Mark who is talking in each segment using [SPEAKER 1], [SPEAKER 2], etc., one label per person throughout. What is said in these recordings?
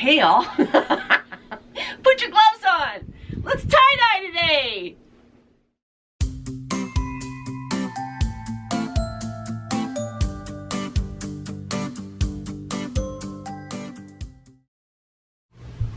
[SPEAKER 1] Hey all, put your gloves on. Let's tie-dye today.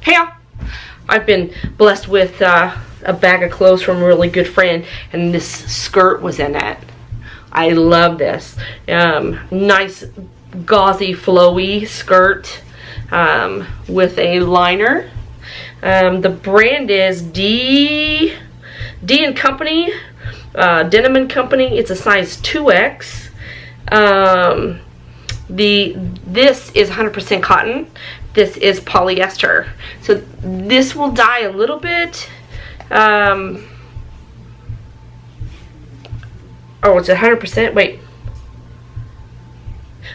[SPEAKER 1] Hey all, I've been blessed with a bag of clothes from a really good friend, and this skirt was in it. I love this. Nice gauzy flowy skirt with a liner. The brand is D and Company, Denim and Company. It's a size 2X. This is 100% cotton. This is polyester. So this will dye a little bit. Oh, it's 100%. Wait.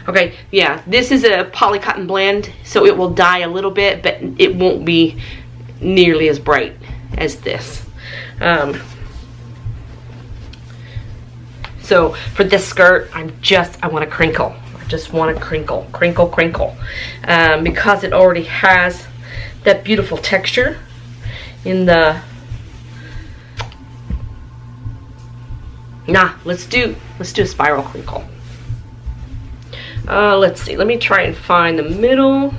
[SPEAKER 1] Okay, yeah, this is a poly cotton blend, so it will dye a little bit, but it won't be nearly as bright as this. So for this skirt, I want to crinkle. I just want to crinkle, because it already has that beautiful texture in the. Let's do a spiral crinkle. Let's see. Let me try and find the middle,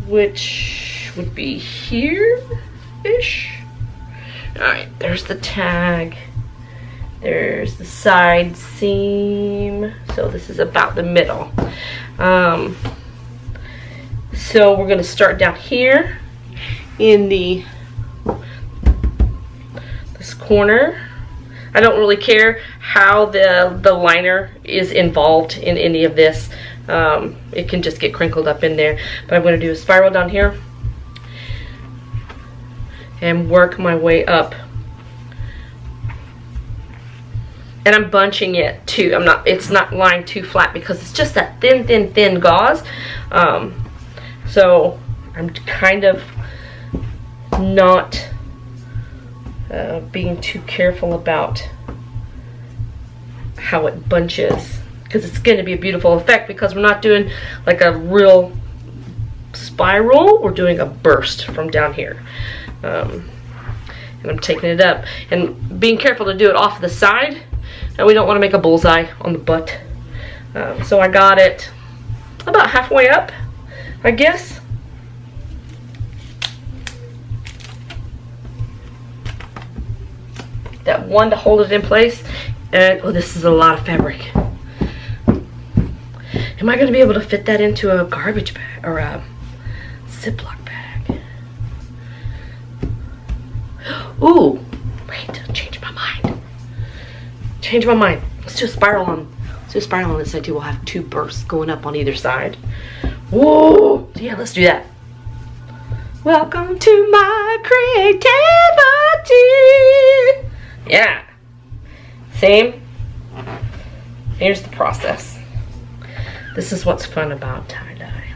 [SPEAKER 1] which would be here-ish. Alright, there's the tag. There's the side seam. So this is about the middle. So we're going to start down here in this corner. I don't really care how the liner is involved in any of this. It can just get crinkled up in there. But I'm going to do a spiral down here and work my way up. And I'm bunching it too. It's not lying too flat because it's just that thin gauze. So I'm kind of not being too careful about how it bunches, because it's going to be a beautiful effect, because we're not doing like a real spiral, we're doing a burst from down here. And I'm taking it up and being careful to do it off the side, and we don't want to make a bullseye on the butt. So I got it about halfway up, I guess. That one to hold it in place. And oh, this is a lot of fabric. Am I going to be able to fit that into a garbage bag or a Ziploc bag? Ooh, wait, change my mind. Change my mind. Let's do a spiral on this side too. We'll have two bursts going up on either side. Whoa, yeah, let's do that. Welcome to my creativity. Yeah. Same. Here's the process. This is what's fun about tie-dye.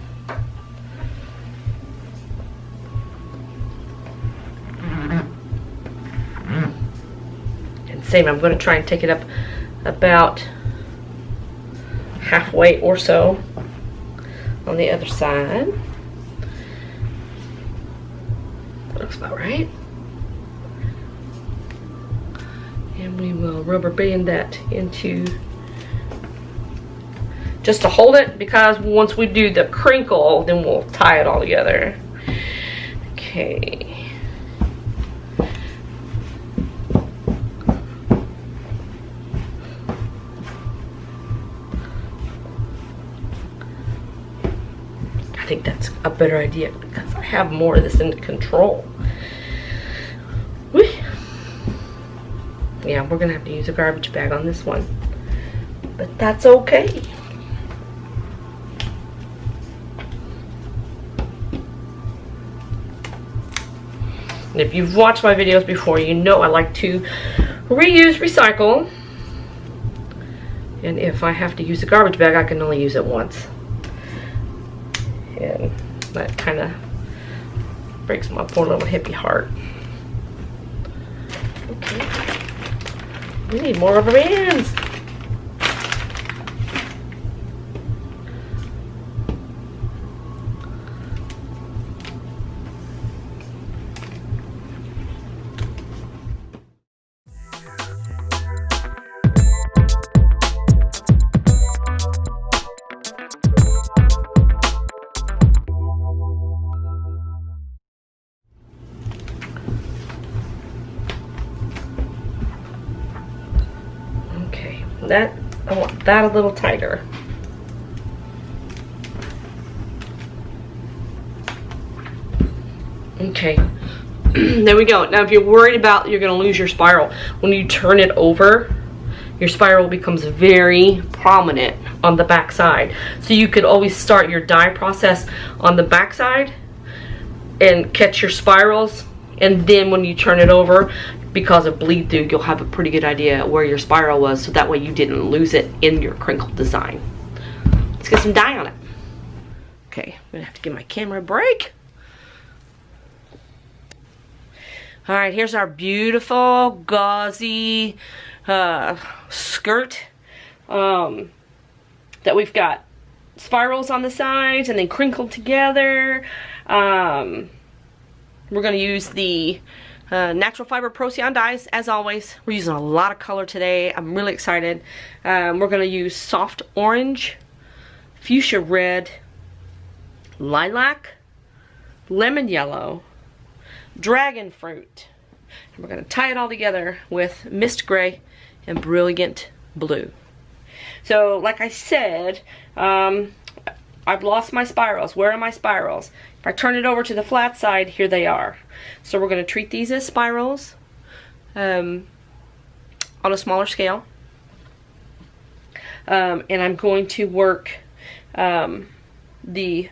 [SPEAKER 1] And same, I'm going to try and take it up about halfway or so on the other side. Looks about right. And we will rubber band that into, just to hold it, because once we do the crinkle, then we'll tie it all together. Okay. I think that's a better idea because I have more of this in control. Whee. Yeah, we're gonna have to use a garbage bag on this one, but that's okay. And if you've watched my videos before, you know I like to reuse, recycle. And if I have to use a garbage bag, I can only use it once. And that kind of breaks my poor little hippie heart. Okay. We need more rubber bands. that a little tighter. Okay. There we go. Now if you're worried about you're going to lose your spiral, when you turn it over, your spiral becomes very prominent on the back side. So you could always start your dye process on the back side and catch your spirals, and then when you turn it over, because of bleed through, you'll have a pretty good idea where your spiral was, so that way you didn't lose it in your crinkle design. Let's get some dye on it. Okay, I'm gonna have to give my camera a break. All right, here's our beautiful gauzy skirt that we've got spirals on the sides and then crinkled together. We're going to use the natural fiber procion dyes as always. We're using a lot of color today. I'm really excited. We're going to use soft orange, fuchsia red, lilac, lemon yellow, dragon fruit. And we're going to tie it all together with mist gray and brilliant blue. So like I said, I've lost my spirals. Where are my spirals? If I turn it over to the flat side, here they are. So we're going to treat these as spirals on a smaller scale. And I'm going to work the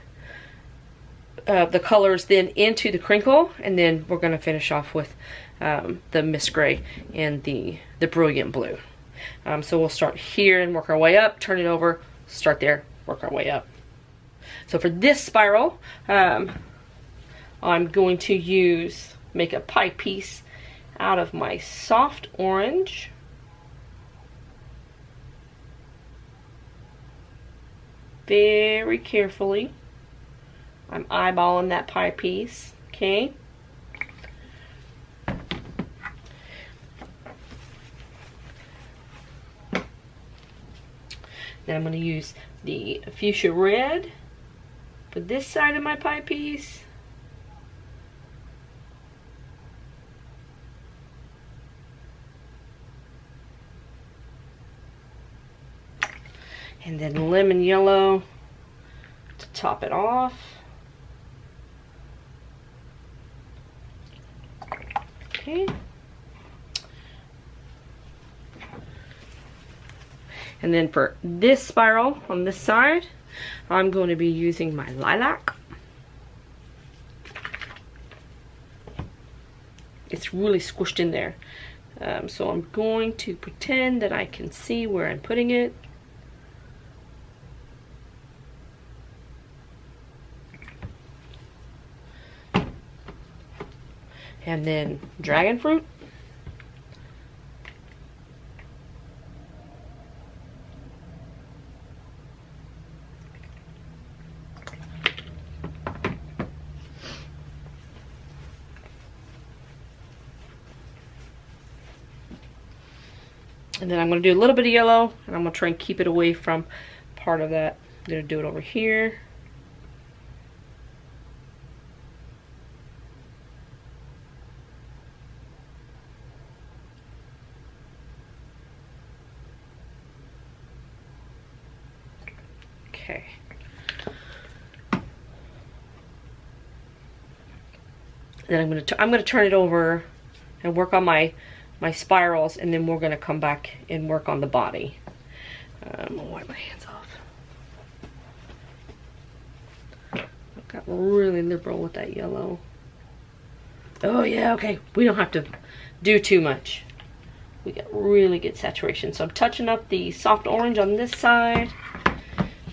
[SPEAKER 1] colors then into the crinkle, and then we're going to finish off with the mist gray and the brilliant blue. So we'll start here and work our way up, turn it over, start there, work our way up. So for this spiral, I'm going to make a pie piece out of my soft orange. Very carefully, I'm eyeballing that pie piece, okay? Then I'm going to use the fuchsia red for this side of my pie piece. And then lemon yellow to top it off. Okay. And then for this spiral on this side, I'm going to be using my lilac. It's really squished in there. So I'm going to pretend that I can see where I'm putting it. And then dragon fruit. And then I'm going to do a little bit of yellow, and I'm going to try and keep it away from part of that. I'm going to do it over here. Okay. Then I'm going to turn it over and work on my spirals, and then we're going to come back and work on the body. I'm going to wipe my hands off. I've got really liberal with that yellow. Oh yeah, okay. We don't have to do too much. We got really good saturation. So I'm touching up the soft orange on this side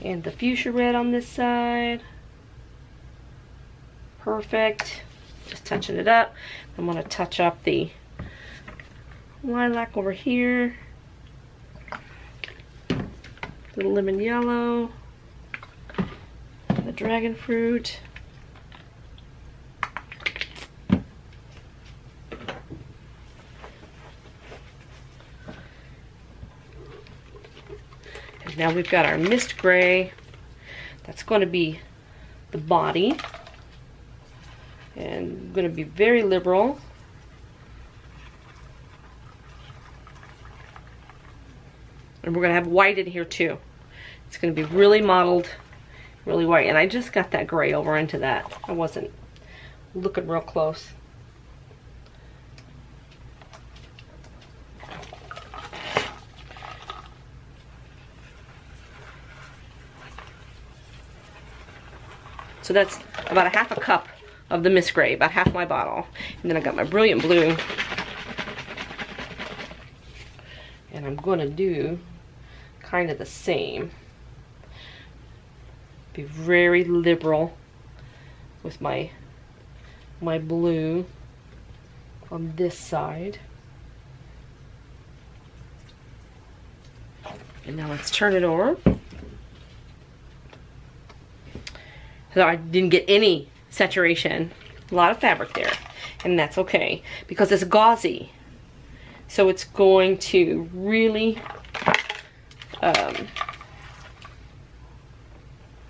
[SPEAKER 1] and the fuchsia red on this side. Perfect. Just touching it up. I'm going to touch up the lilac over here, the lemon yellow, the dragon fruit, and now we've got our mist gray. That's going to be the body, and I'm going to be very liberal. And we're going to have white in here too. It's going to be really mottled, really white. And I just got that gray over into that. I wasn't looking real close. So that's about a half a cup of the Miss Gray, about half my bottle. And then I got my Brilliant Blue. And I'm going to do kind of the same. Be very liberal with my blue on this side. And now let's turn it over. So I didn't get any saturation, a lot of fabric there, and that's okay because it's gauzy. So it's going to really, it's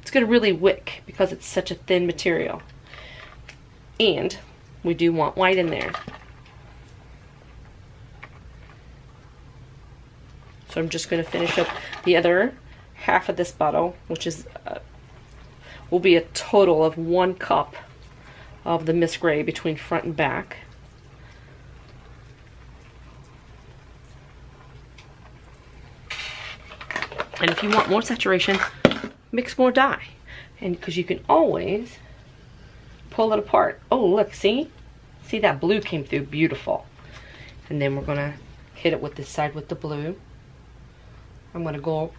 [SPEAKER 1] going to really wick because it's such a thin material. And we do want white in there. So I'm just going to finish up the other half of this bottle, which is will be a total of 1 cup of the Miss Gray between front and back. And if you want more saturation, mix more dye. And because you can always pull it apart. Oh, look, see? See, that blue came through beautiful. And then we're going to hit it with this side with the blue. I'm going to go,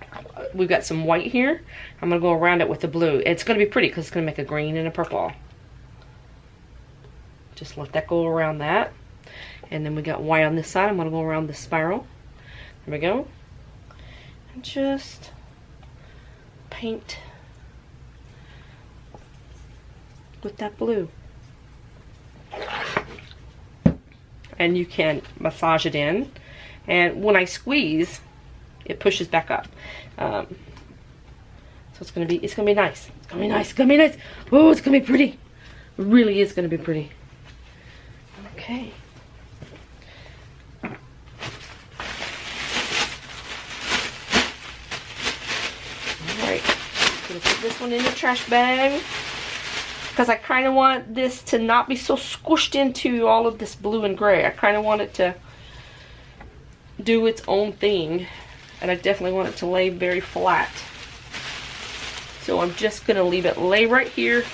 [SPEAKER 1] we've got some white here. I'm going to go around it with the blue. It's going to be pretty because it's going to make a green and a purple. Just let that go around that. And then we got white on this side. I'm going to go around the spiral. There we go. And just paint with that blue. And you can massage it in. And when I squeeze, it pushes back up. So it's gonna be nice. It's gonna be nice. It's gonna be nice. Oh, it's gonna be pretty. It really is gonna be pretty. Okay. All right. Gonna put this one in the trash bag because I kind of want this to not be so squished into all of this blue and gray. I kind of want it to do its own thing. And I definitely want it to lay very flat. So I'm just going to leave it lay right here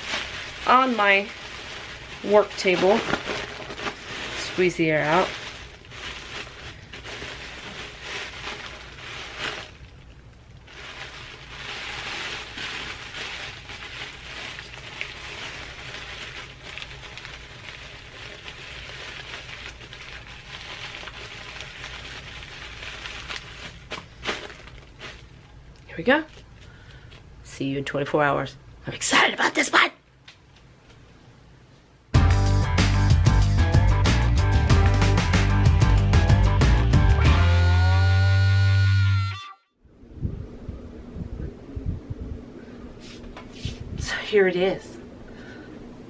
[SPEAKER 1] on my work table. Squeeze the air out. Here we go. See you in 24 hours. I'm excited about this one. So here it is.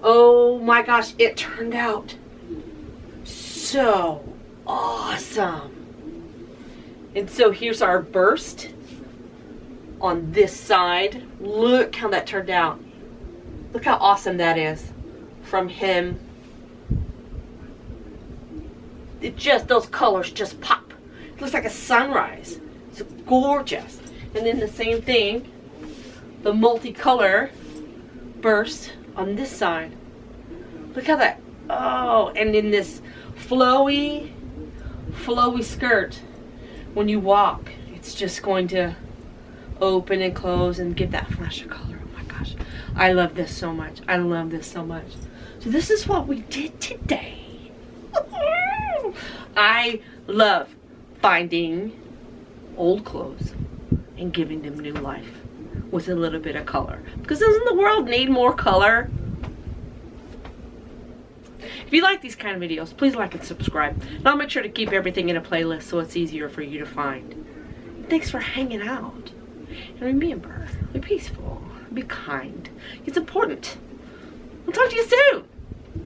[SPEAKER 1] Oh my gosh, it turned out so awesome. And so here's our burst on this side. Look how that turned out. Look how awesome that is from him. It just, those colors just pop. It looks like a sunrise. It's gorgeous. And then the same thing, the multicolor burst on this side. Look how that, oh, and in this flowy skirt, when you walk, it's just going to open and close and give that flash of color. Oh my gosh, I love this so much. I love this so much. So this is what we did today. I love finding old clothes and giving them new life with a little bit of color, because doesn't the world need more color? If you like these kind of videos, please like and subscribe, and I'll make sure to keep everything in a playlist so it's easier for you to find. Thanks for hanging out. And remember, be peaceful, be kind. It's important. I'll talk to you soon.